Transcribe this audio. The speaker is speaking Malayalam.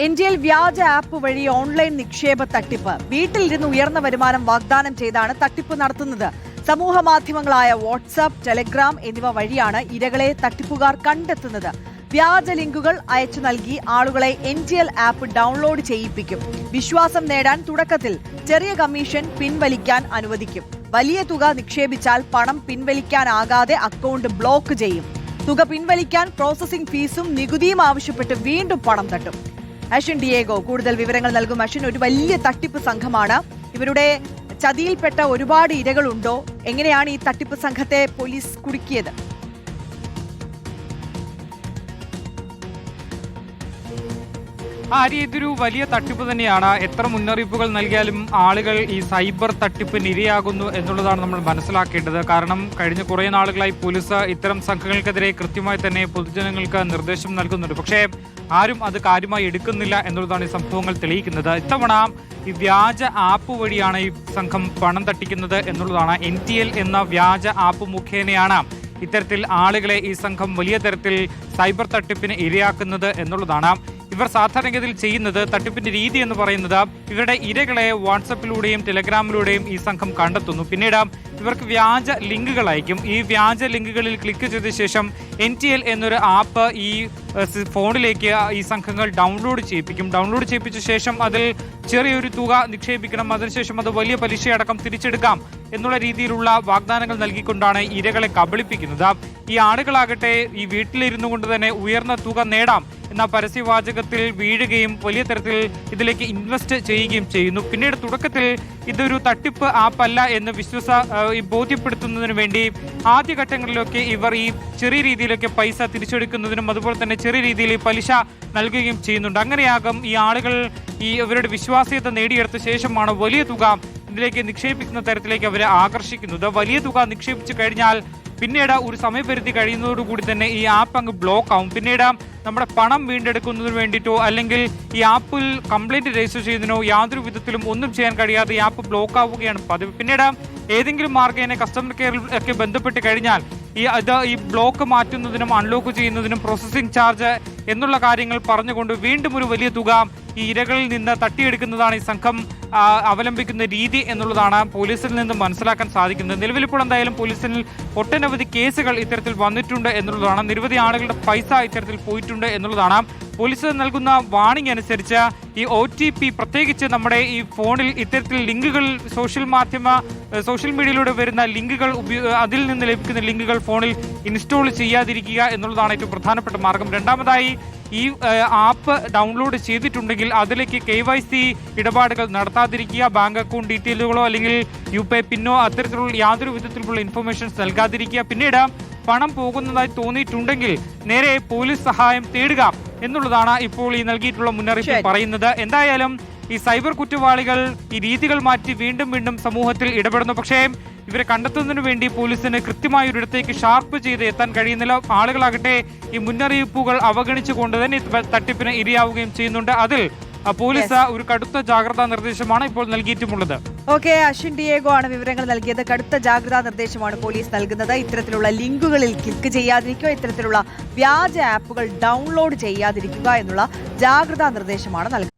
ഇന്ത്യയിൽ വ്യാജ ആപ്പ് വഴി ഓൺലൈൻ നിക്ഷേപ തട്ടിപ്പ്. വീട്ടിലിരുന്ന് ഉയർന്ന വരുമാനം വാഗ്ദാനം ചെയ്താണ് തട്ടിപ്പ് നടത്തുന്നത്. സമൂഹ മാധ്യമങ്ങളായ വാട്സാപ്പ്, ടെലഗ്രാം എന്നിവ വഴിയാണ് ഇരകളെ തട്ടിപ്പുകാർ കണ്ടെത്തുന്നത്. വ്യാജ ലിങ്കുകൾ അയച്ചു നൽകി ആളുകളെ എൻജിഎൽ ആപ്പ് ഡൗൺലോഡ് ചെയ്യിപ്പിക്കും. വിശ്വാസം നേടാൻ തുടക്കത്തിൽ ചെറിയ കമ്മീഷൻ പിൻവലിക്കാൻ അനുവദിക്കും. വലിയ തുക നിക്ഷേപിച്ചാൽ പണം പിൻവലിക്കാനാകാതെ അക്കൗണ്ട് ബ്ലോക്ക് ചെയ്യും. തുക പിൻവലിക്കാൻ പ്രോസസിംഗ് ഫീസും നികുതിയും ആവശ്യപ്പെട്ട് വീണ്ടും പണം തട്ടും. അശ്വിൻ ഡിയേഗോ കൂടുതൽ വിവരങ്ങൾ നൽകും. അശ്വിൻ, ഒരു വലിയ തട്ടിപ്പ് സംഘമാണ്. ഇവരുടെ ചതിയിൽപ്പെട്ട ഒരുപാട് ഇരകളുണ്ടോ? എങ്ങനെയാണ് ഈ തട്ടിപ്പ് സംഘത്തെ പോലീസ് കുടുക്കിയത്? ഇതൊരു വലിയ തട്ടിപ്പ് തന്നെയാണ്. എത്ര മുന്നറിയിപ്പുകൾ നൽകിയാലും ആളുകൾ ഈ സൈബർ തട്ടിപ്പിന് ഇരയാകുന്നു എന്നുള്ളതാണ് നമ്മൾ മനസ്സിലാക്കേണ്ടത്. കാരണം കഴിഞ്ഞ കുറേ നാളുകളായി പോലീസ് ഇത്തരം സംഘങ്ങൾക്കെതിരെ കൃത്യമായി തന്നെ പൊതുജനങ്ങൾക്ക് നിർദ്ദേശം നൽകുന്നുണ്ട്. പക്ഷേ ആരും അത് കാര്യമായി എടുക്കുന്നില്ല എന്നുള്ളതാണ് ഈ സംഭവങ്ങൾ തെളിയിക്കുന്നത്. ഇത്തവണ ഈ വ്യാജ ആപ്പ് വഴിയാണ് ഈ സംഘം പണം തട്ടിക്കുന്നത് എന്നുള്ളതാണ്. NTL എന്ന വ്യാജ ആപ്പ് മുഖേനയാണ് ഇത്തരത്തിൽ ആളുകളെ ഈ സംഘം വലിയ തരത്തിൽ സൈബർ തട്ടിപ്പിന് ഇരയാക്കുന്നത് എന്നുള്ളതാണ്. ഇവർ സാധാരണഗതിയിൽ ചെയ്യുന്നത്, തട്ടിപ്പിന്റെ രീതി എന്ന് പറയുന്നത്, ഇവരുടെ ഇരകളെ വാട്സപ്പിലൂടെയും ടെലഗ്രാമിലൂടെയും ഈ സംഘം കണ്ടെത്തുന്നു. പിന്നീട് ഇവർക്ക് വ്യാജ ലിങ്കുകൾ അയക്കും. ഈ വ്യാജ ലിങ്കുകളിൽ ക്ലിക്ക് ചെയ്ത ശേഷം NTL എന്നൊരു ആപ്പ് ഈ ഫോണിലേക്ക് ഈ സംഘങ്ങൾ ഡൗൺലോഡ് ചെയ്യിപ്പിക്കും. ഡൗൺലോഡ് ചെയ്യിപ്പിച്ച ശേഷം അതിൽ ചെറിയൊരു തുക നിക്ഷേപിക്കണം, അതിനുശേഷം അത് വലിയ പലിശയടക്കം തിരിച്ചെടുക്കാം എന്നുള്ള രീതിയിലുള്ള വാഗ്ദാനങ്ങൾ നൽകിക്കൊണ്ടാണ് ഇരകളെ കബളിപ്പിക്കുന്നത്. ഈ ആളുകളാകട്ടെ ഈ വീട്ടിലിരുന്നു കൊണ്ട് തന്നെ ഉയർന്ന തുക നേടാം എന്ന പരസ്യവാചകത്തിൽ വീഴുകയും വലിയ തരത്തിൽ ഇതിലേക്ക് ഇൻവെസ്റ്റ് ചെയ്യുകയും ചെയ്യുന്നു. പിന്നീട് തുടക്കത്തിൽ ഇതൊരു തട്ടിപ്പ് ആപ്പല്ല എന്ന് ബോധ്യപ്പെടുത്തുന്നതിന് വേണ്ടി ആദ്യഘട്ടങ്ങളിലൊക്കെ ഇവർ ഈ ചെറിയ രീതിയിലൊക്കെ പൈസ തിരിച്ചെടുക്കുന്നതിനും അതുപോലെ തന്നെ ചെറിയ രീതിയിൽ പലിശ നൽകുകയും ചെയ്യുന്നുണ്ട്. അങ്ങനെയാകും ഈ ആളുകൾ ഇവരുടെ വിശ്വാസ്യത നേടിയെടുത്ത ശേഷമാണ് വലിയ തുക ഇതിലേക്ക് നിക്ഷേപിക്കുന്ന തരത്തിലേക്ക് അവരെ ആകർഷിക്കുന്നത്. വലിയ തുക നിക്ഷേപിച്ചു കഴിഞ്ഞാൽ പിന്നീട് ഒരു സമയപരിധി കഴിയുന്നതോടുകൂടി തന്നെ ഈ ആപ്പ് അങ്ങ് ബ്ലോക്ക് ആവും. പിന്നീട് നമ്മുടെ പണം വീണ്ടെടുക്കുന്നതിന് വേണ്ടിയിട്ടോ അല്ലെങ്കിൽ ഈ ആപ്പിൽ കംപ്ലൈന്റ് രജിസ്റ്റർ ചെയ്യുന്നതിനോ യാതൊരു വിധത്തിലും ഒന്നും ചെയ്യാൻ കഴിയാതെ ഈ ആപ്പ് ബ്ലോക്ക് ആവുകയാണ് പതിവ്. പിന്നീട് ഏതെങ്കിലും മാർഗ്ഗേന കസ്റ്റമർ കെയറിൽ ഒക്കെ ബന്ധപ്പെട്ട് കഴിഞ്ഞാൽ ഈ ബ്ലോക്ക് മാറ്റുന്നതിനും അൺലോക്ക് ചെയ്യുന്നതിനും പ്രോസസ്സിംഗ് ചാർജ് എന്നുള്ള കാര്യങ്ങൾ പറഞ്ഞുകൊണ്ട് വീണ്ടും ഒരു വലിയ തുക ഈ ഇരകളിൽ നിന്ന് തട്ടിയെടുക്കുന്നതാണ് ഈ സംഘം അവലംബിക്കുന്ന രീതി എന്നുള്ളതാണ് പോലീസിൽ നിന്ന് മനസ്സിലാക്കാൻ സാധിക്കുന്നത്. നിലവിലിപ്പോൾ എന്തായാലും പോലീസിൽ ഒട്ടനവധി കേസുകൾ ഇത്തരത്തിൽ വന്നിട്ടുണ്ട് എന്നുള്ളതാണ്. നിരവധി ആളുകളുടെ പൈസ ഇത്തരത്തിൽ പോയിട്ടുണ്ട് എന്നുള്ളതാണ്. പോലീസ് നൽകുന്ന വാണിംഗ് അനുസരിച്ച് ഈ OTP, പ്രത്യേകിച്ച് നമ്മുടെ ഈ ഫോണിൽ ഇത്തരത്തിൽ ലിങ്കുകൾ, സോഷ്യൽ മീഡിയയിലൂടെ വരുന്ന ലിങ്കുകൾ, അതിൽ നിന്ന് ലഭിക്കുന്ന ലിങ്കുകൾ ഫോണിൽ ഇൻസ്റ്റോൾ ചെയ്യാതിരിക്കുക എന്നുള്ളതാണ് ഏറ്റവും പ്രധാനപ്പെട്ട മാർഗം. രണ്ടാമതായി ഈ ആപ്പ് ഡൗൺലോഡ് ചെയ്തിട്ടുണ്ടെങ്കിൽ അതിലേക്ക് KYC ഇടപാടുകൾ നടത്താതിരിക്കുക. ബാങ്ക് അക്കൗണ്ട് ഡീറ്റെയിലുകളോ അല്ലെങ്കിൽ UPI പിന്നോ അത്തരത്തിലുള്ള യാതൊരു വിധത്തിലുള്ള ഇൻഫർമേഷൻസ് നൽകാതിരിക്കുക. പിന്നീട് പണം പോകുന്നതായി തോന്നിയിട്ടുണ്ടെങ്കിൽ നേരെ പോലീസ് സഹായം തേടുക എന്നുള്ളതാണ് ഇപ്പോൾ ഈ നൽകിയിട്ടുള്ള മുന്നറിയിപ്പ് പറയുന്നത്. എന്തായാലും ഈ സൈബർ കുറ്റവാളികൾ ഈ രീതികൾ മാറ്റി വീണ്ടും വീണ്ടും സമൂഹത്തിൽ ഇടപെടുന്നു. പക്ഷേ ഇവരെ കണ്ടെത്തുന്നതിന് വേണ്ടി പോലീസിന് കൃത്യമായ ഒരിടത്തേക്ക് ഷാർപ്പ് ചെയ്ത് എത്താൻ കഴിയുന്നില്ല. ആളുകളാകട്ടെ ഈ മുന്നറിയിപ്പുകൾ അവഗണിച്ചുകൊണ്ട് തന്നെ തട്ടിപ്പിന് ഇരയാവുകയും ചെയ്യുന്നുണ്ട്. അതിൽ പോലീസ് ഒരു കടുത്ത ജാഗ്രതാ നിർദ്ദേശമാണ് ഇപ്പോൾ നൽകിയിട്ടുമുള്ളത്. ഓക്കെ, അശ്വിൻ ഡിയേഗോ ആണ് വിവരങ്ങൾ നൽകിയത്. കടുത്ത ജാഗ്രതാ നിർദ്ദേശമാണ് പോലീസ് നൽകുന്നത്. ഇത്തരത്തിലുള്ള ലിങ്കുകളിൽ ക്ലിക്ക് ചെയ്യാതിരിക്കുക, ഇത്തരത്തിലുള്ള വ്യാജ ആപ്പുകൾ ഡൗൺലോഡ് ചെയ്യാതിരിക്കുക എന്നുള്ള ജാഗ്രതാ നിർദ്ദേശമാണ് നൽകുന്നത്.